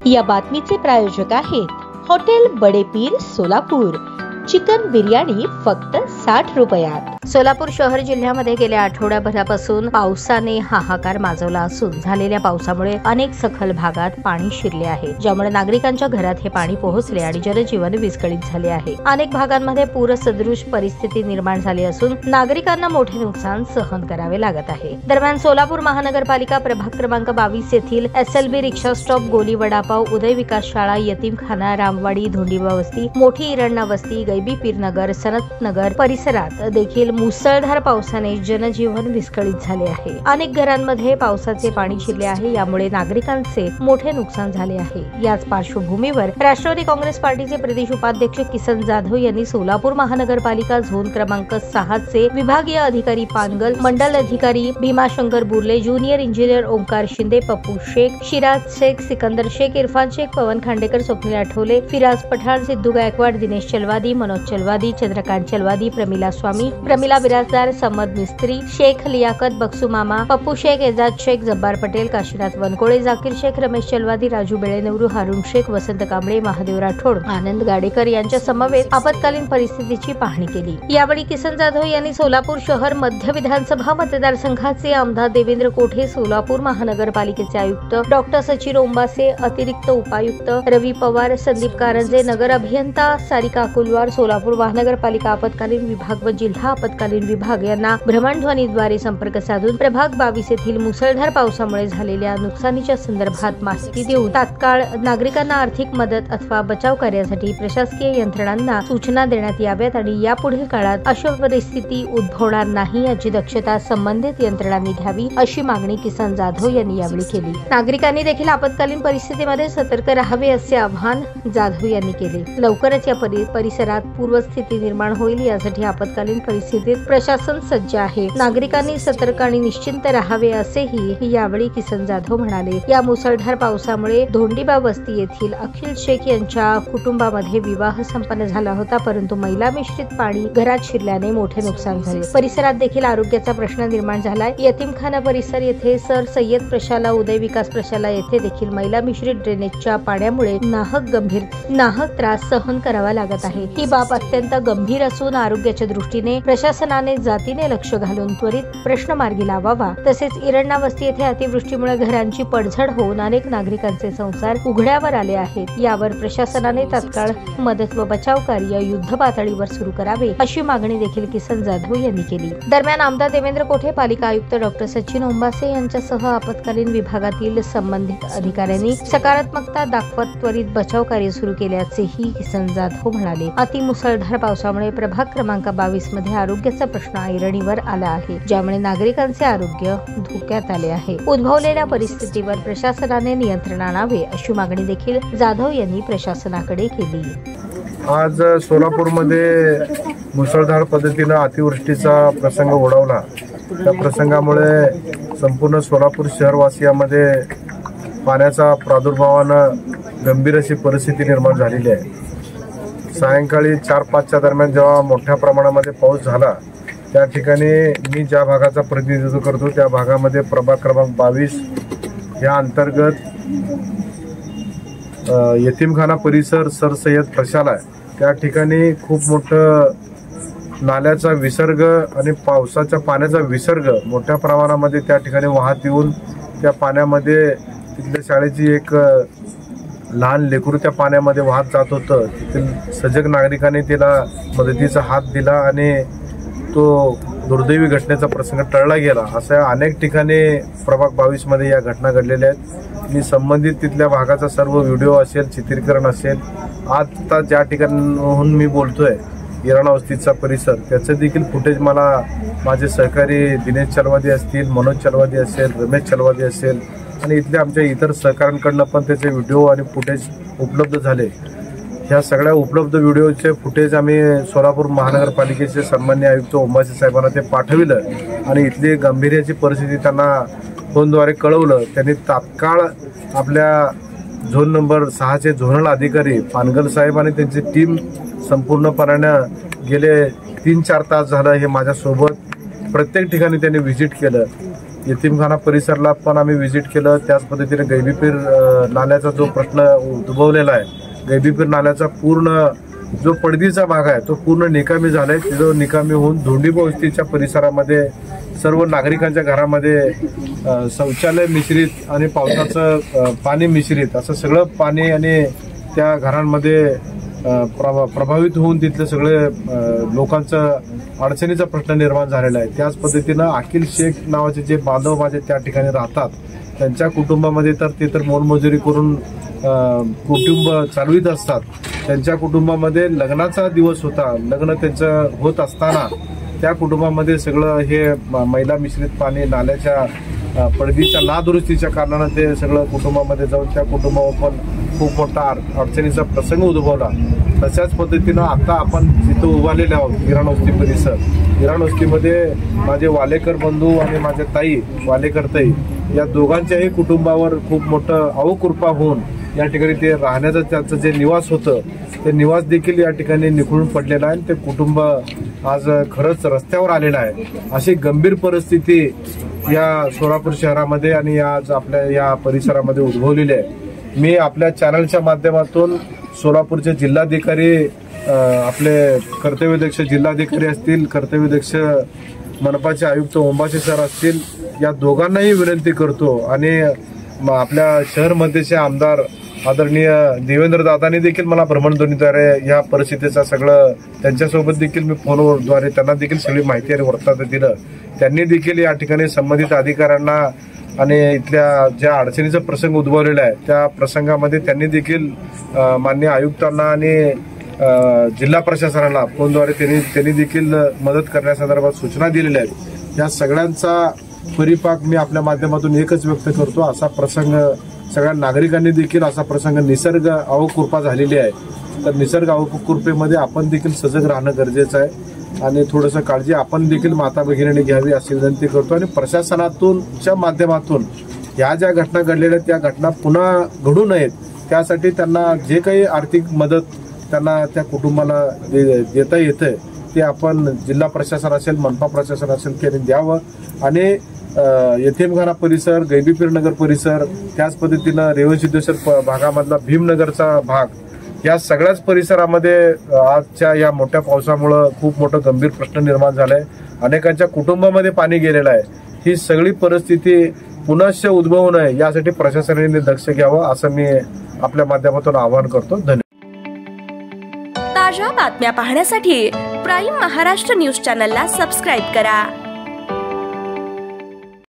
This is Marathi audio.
या बातमीचे प्रायोजक आहेत हॉटेल बडे पीर सोलापूर। चिकन बिर्याणी फक्त 60 रुपयात। सोलापूर शहर जिल्ह्यामध्ये गेल्या आठवड्याभरापासून पावसाने हाहाकार माजवला असून झालेल्या पावसामुळे अनेक सखल भागात पाणी शिरले आहे, ज्यामुळे नागरिकांच्या घरात हे पाणी पोहोचले आणि जनजीवन विस्कळीत झाले आहे। अनेक भागांमध्ये पूरसदृश परिस्थिती निर्माण झाली असून नागरिकांना मोठे नुकसान सहन करावे लागत आहे। दरम्यान सोलापूर महानगरपालिका प्रभाग क्रमांक 22 येथील SLB रिक्षा स्टॉप, गोली वडापाव, उदय विकास शाळा, यतीमखाना, रामवाडी, धोंडीबा वस्ती, मोठी इरणा वस्ती, गैबी पीरनगर, सनत नगर परिसरात देखील मुसळधार पावसाने जनजीवन विस्कळीत झाले आहे। अनेक घरांमध्ये पावसाचे पाणी शिरले आहे, यामुळे नागरिकांचे मोठे नुकसान झाले आहे। याच पार्श्वभूमीवर राष्ट्रवादी काँग्रेस पार्टीचे प्रदेश उपाध्यक्ष किसन जाधव यांनी सोलापूर महानगरपालिका झोन क्रमांक 6 चे विभागीय अधिकारी पानगल, मंडल अधिकारी भीमाशंकर बुर्ले, ज्युनियर इंजिनियर ओंकार शिंदे, पप्पू शेख, शिराज शेख, सिकंदर शेख, इरफान शेख, पवन खांडेकर, स्वप्नील आठवले, फिराज पठाण, सिद्धू गायकवाड, दिनेश चलवादी, मनोज चलवादी, चंद्रकांत चलवादी, प्रमिला स्वामी, प्रमिला बिराजदार, समद मिस्त्री, शेख लियाकत, बक्सू मामा, पप्पू शेख, एजाज शेख, जब्बार पटेल, काशीनाथ वनकोळे, जाकीर शेख, रमेश चलवादी, राजू बेळेनेवरू, हारुण शेख, वसंत कांबळे, महादेव राठोड, आनंद गाडेकर यांच्या समवेत आपत्कालीन परिस्थितीची पाहणी केली। यावेळी किसन जाधव यांनी सोलापूर शहर मध्य विधानसभा मतदारसंघाचे आमदार देवेंद्र कोठे, सोलापूर महानगरपालिकेचे आयुक्त डॉक्टर सचिन ओंबासे, अतिरिक्त उपायुक्त रवी पवार, संदीप कारंजे, नगर अभियंता सारिका कुलवार, सोलापूर महानगरपालिका आपत्कालीन विभाग व जिल्हा आपत्कालीन विभाग यांना भ्रमणध्वनीद्वारे संपर्क साधून प्रभाग 22 येथील मुसळधार पावसामुळे झालेल्या नुकसानीच्या संदर्भात माहिती देऊन तात्काळ नागरिकांना आर्थिक मदत अथवा बचाव कार्यासाठी प्रशासकीय यंत्रणांना सूचना देण्यात याव्यात आणि यापुढील काळात अशा परिस्थिती उद्भवणार नाही याची दक्षता संबंधित यंत्रणांनी घ्यावी, अशी मागणी किसन जाधव यांनी यावेळी केली। नागरिकांनी देखील आपत्कालीन परिस्थितीमध्ये सतर्क राहावे असे आवाहन जाधव यांनी केले। लवकरच या परिसरात पूर्वस्थिती निर्माण होईल, यासाठी आपत्कालीन परिस्थितीत प्रशासन सज्ज आहे। नागरिकांनी सतर्क आणि निश्चिंत राहावे असेही यावेळी किसन जाधव म्हणाले। या मुसळधार पावसामुळे धोंडीबा वस्ती येथील अखिल शेख यांच्या कुटुंबामध्ये विवाह संपन्न झाला होता, परंतु महिला मिश्रित पाणी घरात शिरल्याने मोठे नुकसान झाले। परिसरात देखील आरोग्याचा प्रश्न निर्माण झालाय। यतीमखाना परिसर येथे सर सय्यद प्रशाला, उदय विकास प्रशाला येथे देखील महिला मिश्रित ड्रेनेजच्या पाण्यामुळे नाहक त्रास सहन करावा लागत आहे। ही बाब अत्यंत गंभीर असून आरोग्याच्या दृष्टीने प्रशासनाने जातीने लक्ष घालून त्वरित प्रश्न मार्गी लावावा। तसेच इरणा वस्ती येथे अतिवृष्टीमुळे घरांची पडझड होऊन अनेक नागरिकांचे संसार उघड्यावर आले आहेत। यावर प्रशासनाने तात्काळ मदत व बचाव कार्य युद्ध पातळीवर सुरू करावे, अशी मागणी देखील किसन जाधव यांनी केली। दरम्यान आमदार देवेंद्र कोठे, पालिका आयुक्त डॉक्टर सचिन ओंबासे यांच्यासह आपत्कालीन विभागातील संबंधित अधिकाऱ्यांनी सकारात्मकता दाखवत त्वरित बचाव कार्य सुरू केल्याचेही किसन जाधव म्हणाले। अतिमुसळधार पावसामुळे प्रभाग क्रमांक 22 मध्ये आरोग्याचा प्रश्न ऐरणीवर आला आहे, ज्यामुळे नागरिकांचे आरोग्य धोक्यात आले आहे। उद्भवलेल्या परिस्थितीवर प्रशासनाने नियंत्रण आणावे, अशी मागणी देखील जाधव यांनी प्रशासनाकडे केली। आज सोलापूरमध्ये मुसळधार पद्धतीने अतिवृष्टीचा प्रसंग ओढवला। त्या प्रसंगामुळे संपूर्ण सोलापूर शहरवासियांमध्ये पाण्याचा प्रादुर्भावानं गंभीर अशी परिस्थिती निर्माण झालेली आहे। सायंकाळी 4-5च्या दरम्यान जेव्हा मोठ्या प्रमाणामध्ये पाऊस झाला, त्या ठिकाणी मी ज्या भागाचा प्रतिनिधित्व करतो त्या भागामध्ये प्रभाग क्रमांक 22 या अंतर्गत यतीमखाना परिसर, सर सय्यद प्रशाला, त्या ठिकाणी खूप मोठं नाल्याचा विसर्ग आणि पावसाच्या पाण्याचा विसर्ग मोठ्या प्रमाणामध्ये त्या ठिकाणी वाहत येऊन त्या पाण्यामध्ये तिथल्या शाळेची एक लहान लेकरू त्या पाण्यामध्ये वाहत जात होतं। तिथील सजग नागरिकांनी त्याला मदतीचा हात दिला आणि तो दुर्दैवी घटनेचा प्रसंग टळला गेला। अशा अनेक ठिकाणी प्रभाग 22 मध्ये या घटना घडलेल्या आहेत। मी संबंधित तिथल्या भागाचा सर्व व्हिडिओ असेल, चित्रीकरण असेल, आता ज्या ठिकाणाहून मी बोलतोय इरणा वस्तीचा परिसर, त्याचं देखील फुटेज मला माझे सहकारी दिनेश चलवादी असतील, मनोज चलवादी असेल, रमेश चलवादी असेल आणि इथल्या आमच्या इतर सहकाऱ्यांकडनं पण त्याचे व्हिडिओ आणि फुटेज उपलब्ध झाले। ह्या सगळ्या उपलब्ध व्हिडिओचे फुटेज आम्ही सोलापूर महानगरपालिकेचे सन्माननीय आयुक्त ओंबासे साहेबांना ते पाठविलं आणि इथली गांभीर्याची परिस्थिती त्यांना फोनद्वारे कळवलं। त्यांनी तात्काळ आपल्या झोन नंबर 6चे झोनल अधिकारी पानगल साहेब आणि त्यांची टीम संपूर्णपणे गेले 3-4 तास झालं हे माझ्यासोबत प्रत्येक ठिकाणी त्यांनी व्हिजिट केलं। यतीमखाना परिसरला पण आम्ही व्हिजिट केलं। त्याच पद्धतीने गैबीपीर नाल्याचा जो प्रश्न उद्भवलेला आहे, गैबीपीर नाल्याचा पूर्ण जो पडदीचा भाग आहे तो पूर्ण निकामी झालाय। जो निकामी होऊन धोंडीबो वस्तीच्या परिसरामध्ये सर्व नागरिकांच्या घरामध्ये शौचालय मिश्रित आणि पावसाचं पाणी मिश्रित असं सगळं पाणी आणि त्या घरांमध्ये प्रभावित होऊन तिथले सगळे लोकांचं अडचणीचा प्रश्न निर्माण झालेला आहे। त्याच पद्धतीनं अखिल शेख नावाचे जे बांधव माझे त्या ठिकाणी राहतात, त्यांच्या कुटुंबामध्ये तर ते तर मोलमजुरी करून कुटुंब चालवित असतात। त्यांच्या कुटुंबामध्ये लग्नाचा दिवस होता, लग्न त्यांचं होत असताना त्या कुटुंबामध्ये सगळं हे मैला मिश्रित पाणी नाल्याच्या पडदीच्या नादुरुस्तीच्या कारणानं ते सगळं कुटुंबामध्ये जाऊन त्या कुटुंबावर पण खूप मोठा अडचणीचा प्रसंग उद्भवला। तशाच पद्धतीनं आता आपण जिथं उभारलेले आहोत गिराण वस्ती परिसर, गिराण वस्तीमध्ये माझे वालेकर बंधू आणि माझे ताई वालेकर ताई या दोघांच्याही कुटुंबावर खूप मोठं अवकृपा होऊन या ठिकाणी ते राहण्याचं त्यांचं जे निवास होतं ते निवास देखील या ठिकाणी निखळून पडलेलं आहे। ते कुटुंब आज खरंच रस्त्यावर आलेलं आहे। अशी गंभीर परिस्थिती या सोलापूर शहरामध्ये आणि आज आपल्या या परिसरामध्ये उद्भवलेली आहे। मी आपल्या चॅनलच्या माध्यमातून सोलापूरचे जिल्हाधिकारी, आपले कर्तव्यदक्ष जिल्हाधिकारी असतील, कर्तव्यदक्ष मनपाचे आयुक्त ओंबासे सर असतील, या दोघांनाही विनंती करतो आणि आपल्या शहरमध्येचे आमदार आदरणीय देवेंद्र दादांनी देखील मला भ्रमणध्वनीद्वारे या परिस्थितीचा सगळं त्यांच्यासोबत देखील मी फोनद्वारे त्यांना देखील सगळी माहिती आणि वृत्तांत दिलं। त्यांनी देखील या ठिकाणी संबंधित अधिकाऱ्यांना आणि इथल्या ज्या अडचणीचा प्रसंग उद्भवलेला आहे त्या प्रसंगामध्ये त्यांनी देखील माननीय आयुक्तांना आणि जिल्हा प्रशासनाला फोनद्वारे त्यांनी देखील मदत करण्यासंदर्भात सूचना दिलेल्या आहेत। या सगळ्यांचा परिपाक मी आपल्या माध्यमातून एकच व्यक्त करतो, असा प्रसंग सगळ्या नागरिकांनी देखील असा प्रसंग निसर्ग अवकृपा झालेली आहे, तर निसर्ग अवकृपेमध्ये आपण देखील सजग राहणं गरजेचं आहे आणि थोडंसं काळजी आपण देखील माता भगिनीने घ्यावी अशी विनंती करतो। आणि प्रशासनाच्या माध्यमातून ह्या ज्या घटना घडलेल्या त्या घटना पुन्हा घडू नयेत त्यासाठी त्यांना जे काही आर्थिक मदत त्यांना त्या कुटुंबाला देता येते ते आपण जिल्हा प्रशासन असेल, मनपा प्रशासन असेल त्यांनी द्यावं। आणि यतीमखाना परिसर, गैबीपीर नगर परिसर, त्याच पद्धतीनं रेवणसिद्धेश्वर भागामधला भीमनगरचा भाग, या सगळ्याच परिसरामध्ये आजच्या या मोठ्या पावसामुळे खूप मोठं गंभीर प्रश्न निर्माण झालाय। अनेकांच्या कुटुंबामध्ये पाणी गेलेलं आहे। ही सगळी परिस्थिती पुनश्च उद्भवू नये यासाठी प्रशासनाने दक्ष घ्यावं असं मी आपल्या माध्यमातून आवाहन करतो। धन्यवाद। ताज्या बातम्या पाहण्यासाठी प्राईम महाराष्ट्र न्यूज चॅनलला सबस्क्राईब करा।